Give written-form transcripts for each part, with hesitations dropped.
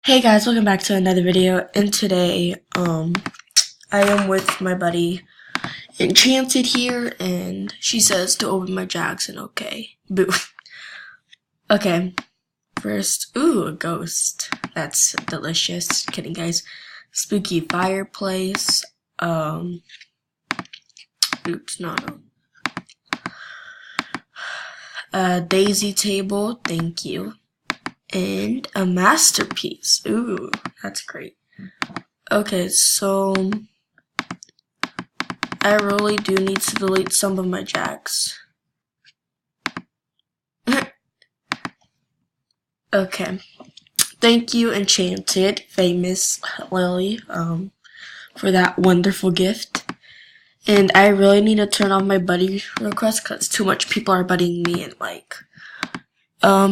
Hey guys, welcome back to another video. And today, I am with my buddy Enchanted here, and she says to open my Jackson. Okay, boo. Okay, first, ooh, a ghost. That's delicious. Kidding, guys. Spooky fireplace. Oops, no. Daisy table. Thank you. And a masterpiece. Ooh, that's great. Okay, so I really do need to delete some of my jacks. Okay. Thank you, Enchanted, famous Lily, for that wonderful gift. And I really need to turn off my buddy request because too much people are buddying me and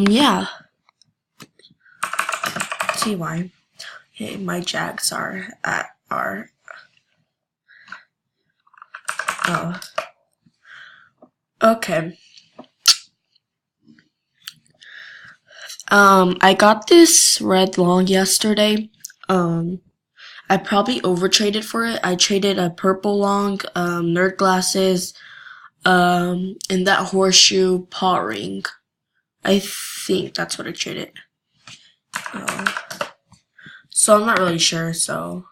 yeah. See why. Okay, my jacks are oh. Okay. I got this red long yesterday. I probably overtraded for it. I traded a purple long, nerd glasses, and that horseshoe paw ring. I think that's what I traded. So I'm not really sure, so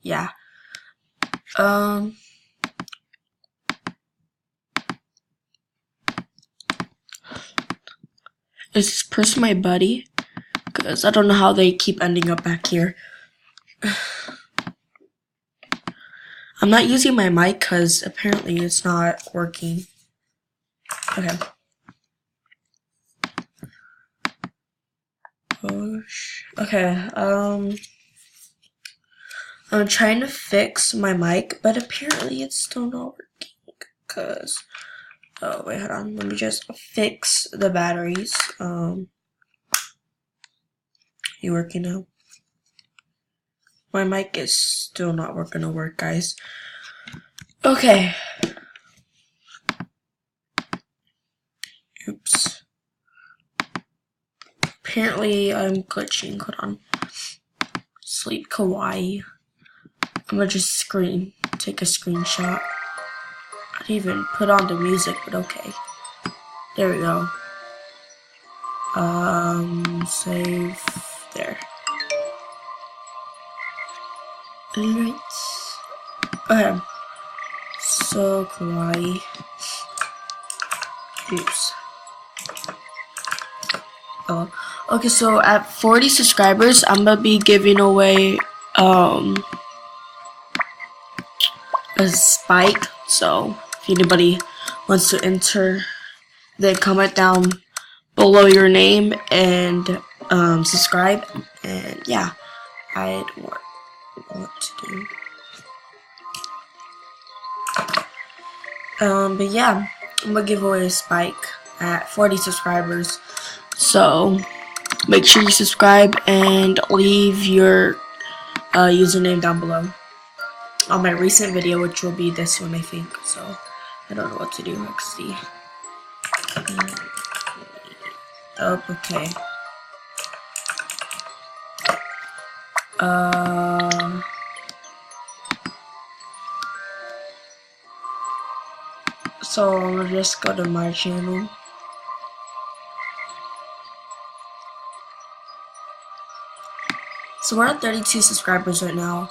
yeah. Is this person my buddy? Because I don't know how they keep ending up back here. I'm not using my mic because apparently it's not working. Okay. Okay, I'm trying to fix my mic, but apparently it's still not working. Cause, oh wait, hold on. Let me just fix the batteries. You working now? My mic is still not gonna work, guys. Okay. Oops. Apparently I'm glitching. Hold on. Sleep kawaii. I'm gonna just take a screenshot. I didn't even put on the music, but okay. There we go. Save there. Alright. Okay. So kawaii. Oops. Oh. Okay, so at 40 subscribers, I'm gonna be giving away a spike. So if anybody wants to enter, then comment down below your name and subscribe. And yeah, I'd want to do. But yeah, I'm gonna give away a spike at 40 subscribers. So make sure you subscribe and leave your username down below on my recent video, which will be this one, I think. So I don't know what to do. Let's see. Oh, okay. So I'll just go to my channel. So we're at 32 subscribers right now.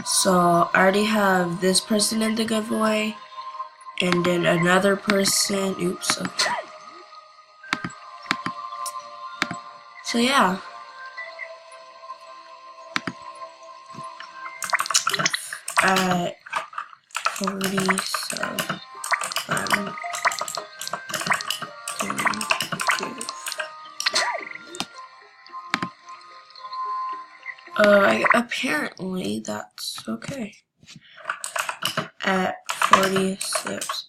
So I already have this person in the giveaway, and then another person. Oops. Okay. So yeah. At 40, so apparently that's okay. At 46,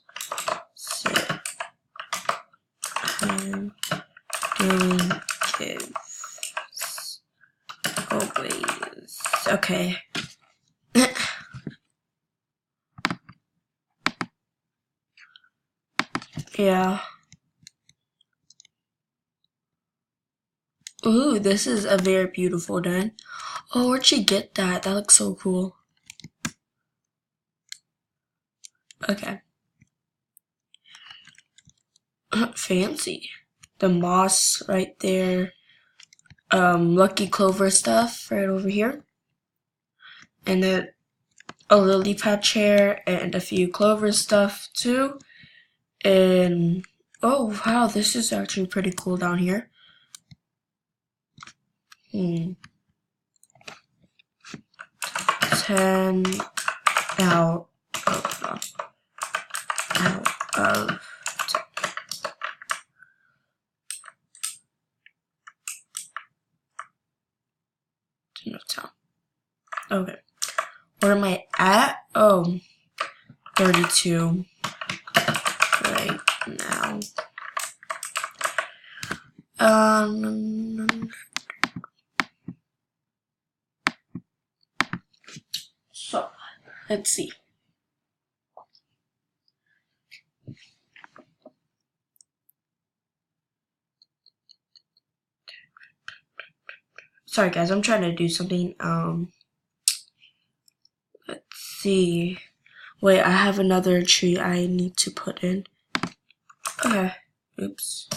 I'm doing kids. Always. Okay. Yeah. Ooh, this is a very beautiful den. Oh, where'd she get that? That looks so cool. Okay. Fancy. The moss right there. Lucky clover stuff right over here. And then a lily pad chair and a few clover stuff too. And oh wow, this is actually pretty cool down here. 10 out of 10. Okay. Where am I at? Oh, 32 right now. So, let's see. Sorry guys, I'm trying to do something. Let's see. Wait, I have another tree I need to put in. Okay. Oops.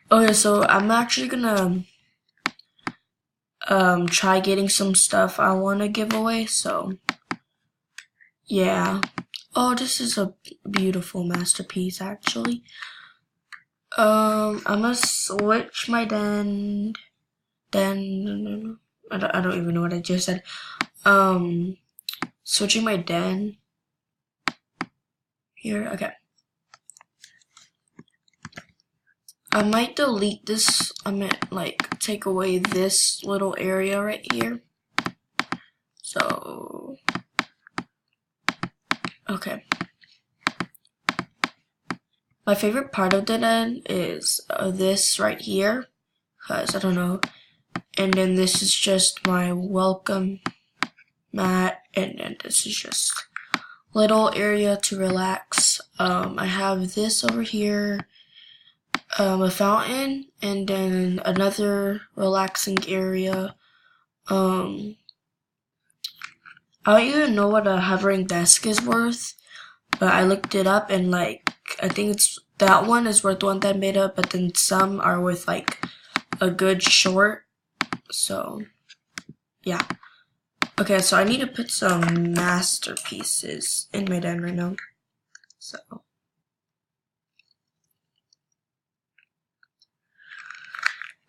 Okay, so I'm actually gonna try getting some stuff I want to give away, so yeah. Oh, this is a beautiful masterpiece actually. I'm gonna switch my I don't even know what I just said. Switching my den here. Okay. I might delete this. I might like take away this little area right here. So, okay. My favorite part of the den is this right here, cause I don't know. And then this is just my welcome mat, and then this is just little area to relax. I have this over here. A fountain, and then another relaxing area. I don't even know what a hovering desk is worth, but I looked it up, and like I think it's that one is worth 110 beta, but then some are worth like a good short. So yeah. Okay, so I need to put some masterpieces in my den right now. So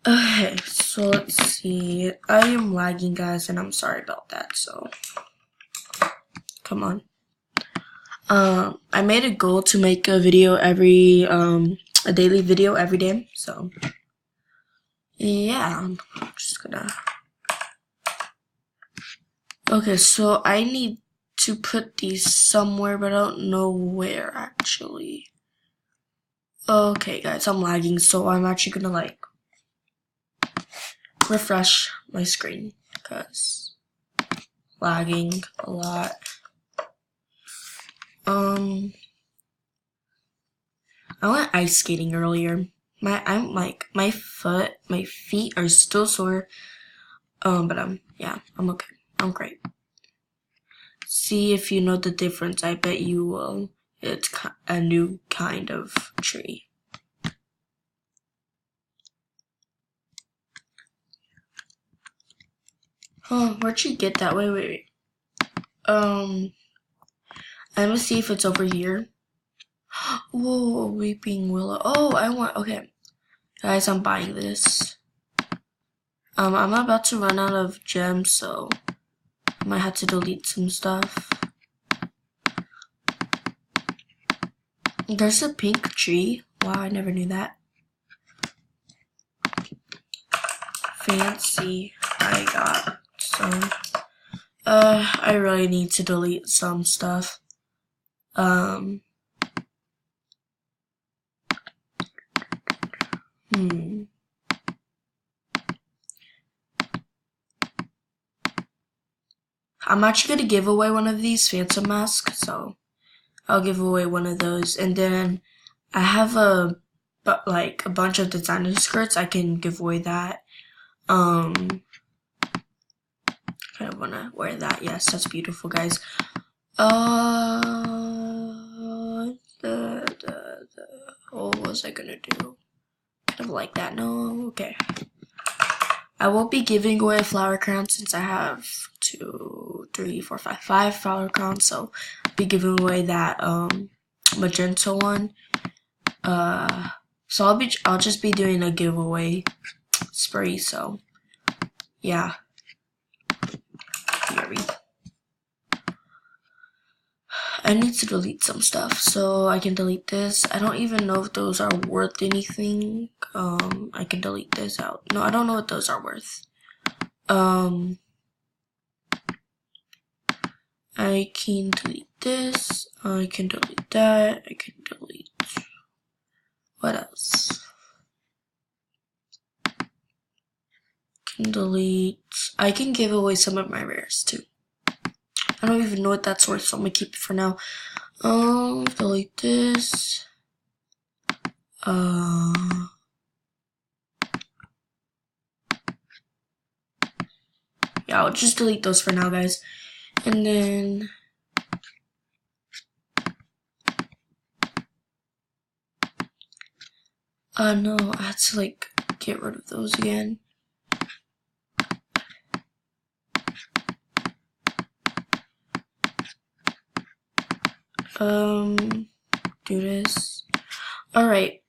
okay, so let's see. I am lagging, guys, and I'm sorry about that, so come on. I made a goal to make a video every, a daily video every day, so yeah, I'm just gonna. Okay, so I need to put these somewhere, but I don't know where actually. Okay, guys, I'm lagging, so I'm actually gonna like refresh my screen because lagging a lot. I went ice skating earlier. My feet are still sore. But yeah, I'm okay. I'm great. See if you know the difference. I bet you will. It's a new kind of tree. Oh, where'd you get that? Wait. I'm gonna see if it's over here. Whoa, weeping willow. Oh, okay. Guys, I'm buying this. I'm about to run out of gems, so I might have to delete some stuff. There's a pink tree. Wow, I never knew that. Fancy. I got some. I really need to delete some stuff. I'm actually gonna give away one of these phantom masks, so I'll give away one of those. And then I have a bunch of designer skirts. I can give away that. Kind of wanna wear that. Yes, that's beautiful, guys. What was I gonna do? Kind of like that. No, okay. I won't be giving away a flower crown since I have 5 flower crowns, so I'll be giving away that magenta one. So I'll just be doing a giveaway spree. So yeah. I need to delete some stuff, so I can delete this. I don't even know if those are worth anything. I can delete this out. No, I don't know what those are worth. I can delete this. I can delete that. I can delete. What else? Can delete. I can give away some of my rares too. I don't even know what that's worth, so I'm gonna keep it for now. Delete this. Yeah, I'll just delete those for now, guys. And then no, I had to like get rid of those again. Do this. Alright.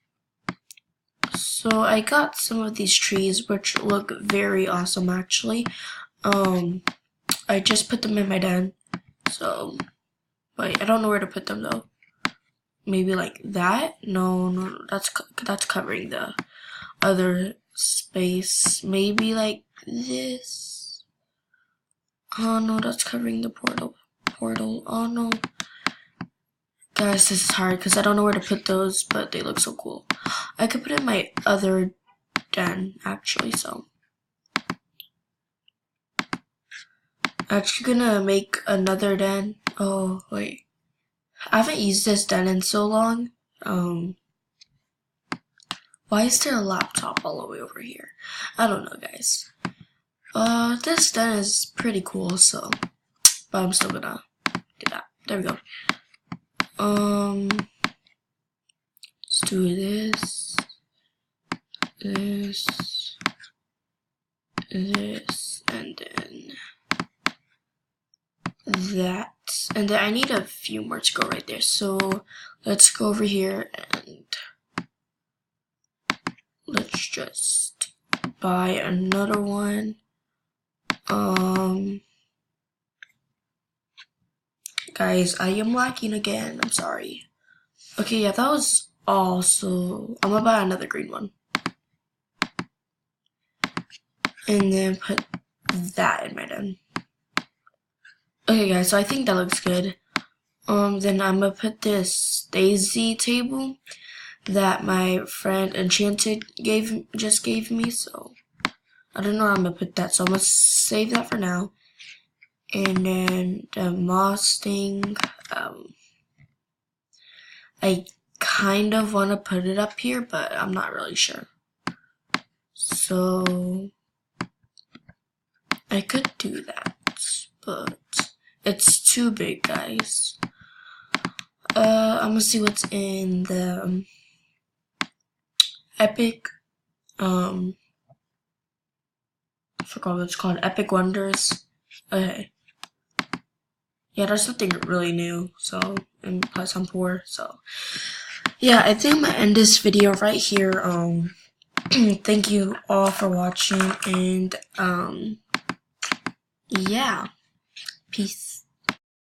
So I got some of these trees which look very awesome actually. I just put them in my den. So wait, I don't know where to put them though. Maybe like that? No, that's covering the other space. Maybe like this. Oh no, that's covering the portal. Oh no. Guys, this is hard because I don't know where to put those, but they look so cool. I could put it in my other den, actually, so. I'm actually gonna make another den. Oh, wait. I haven't used this den in so long. Why is there a laptop all the way over here? I don't know, guys. This den is pretty cool, so. But I'm still gonna do that. There we go. Let's do this, and then that. And then I need a few more to go right there. So let's go over here and let's just buy another one. Guys, I am lacking again. I'm sorry. Okay, yeah, that was all. So I'm gonna buy another green one. And then put that in my den. Okay, guys, so I think that looks good. Then I'm gonna put this daisy table that my friend Enchanted just gave me. So I don't know where I'm gonna put that. So I'm gonna save that for now. And then the moss thing, I kind of want to put it up here, but I'm not really sure. So I could do that, but it's too big, guys. I'm gonna see what's in the Epic, I forgot what it's called, Epic Wonders. Okay. Yeah, there's something really new, so, and plus I'm poor, so. Yeah, I think I'm gonna end this video right here. Thank you all for watching, and, yeah. Peace.